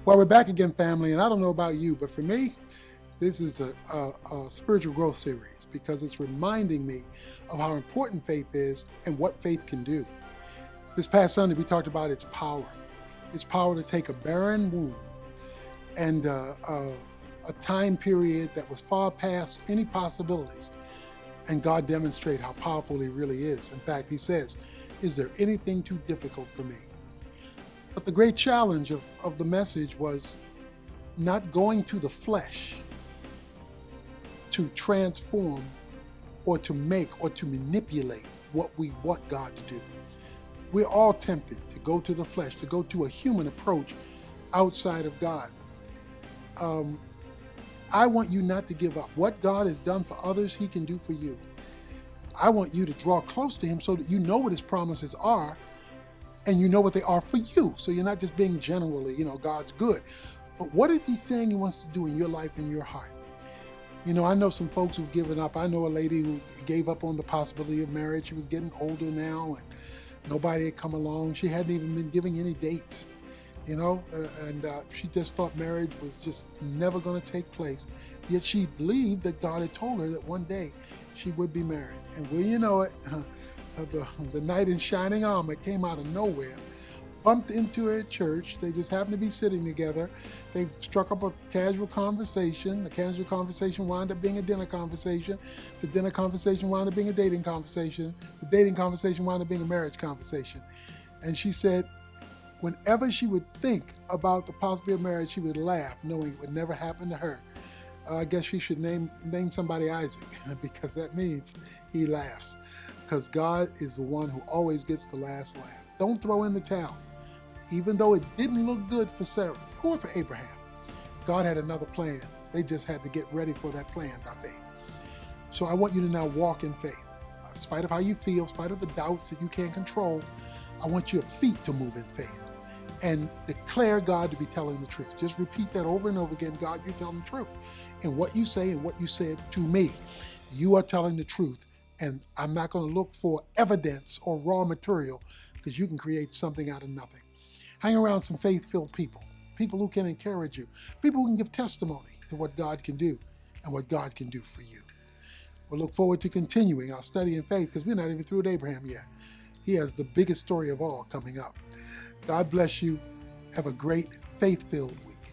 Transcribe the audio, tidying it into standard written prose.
Well, we're back again, family, and I don't know about you, but for me, this is a spiritual growth series because it's reminding me of how important faith is and what faith can do. This past Sunday, we talked about its power to take a barren womb and a time period that was far past any possibilities, and God demonstrate how powerful He really is. In fact, He says, "Is there anything too difficult for me?" But the great challenge of the message was not going to the flesh to transform or to make or to manipulate what we want God to do. We're all tempted to go to the flesh, to go to a human approach outside of God. I want you not to give up. What God has done for others, He can do for you. I want you to draw close to Him so that you know what His promises are and you know what they are for you. So you're not just being generally, God's good. But what is He saying He wants to do in your life and your heart? I know some folks who've given up. I know a lady who gave up on the possibility of marriage. She was getting older now and nobody had come along. She hadn't even been giving any dates, and she just thought marriage was just never going to take place. Yet she believed that God had told her that one day she would be married. And well, you know it, the knight in shining armor came out of nowhere, bumped into her at church. They just happened to be sitting together. They struck up a casual conversation. The casual conversation wound up being a dinner conversation. The dinner conversation wound up being a dating conversation. The dating conversation wound up being a marriage conversation. And she said, whenever she would think about the possibility of marriage, she would laugh, knowing it would never happen to her. I guess she should name somebody Isaac, because that means he laughs. Because God is the one who always gets the last laugh. Don't throw in the towel. Even though it didn't look good for Sarah or for Abraham, God had another plan. They just had to get ready for that plan by faith. So I want you to now walk in faith. In spite of how you feel, in spite of the doubts that you can't control, I want your feet to move in faith and declare God to be telling the truth. Just repeat that over and over again. God, you're telling the truth. And what you say and what you said to me, you are telling the truth. And I'm not going to look for evidence or raw material, because you can create something out of nothing. Hang around some faith-filled people who can encourage you, people who can give testimony to what God can do and what God can do for you. We'll look forward to continuing our study in faith, because we're not even through with Abraham yet. He has the biggest story of all coming up. God bless you. Have a great faith-filled week.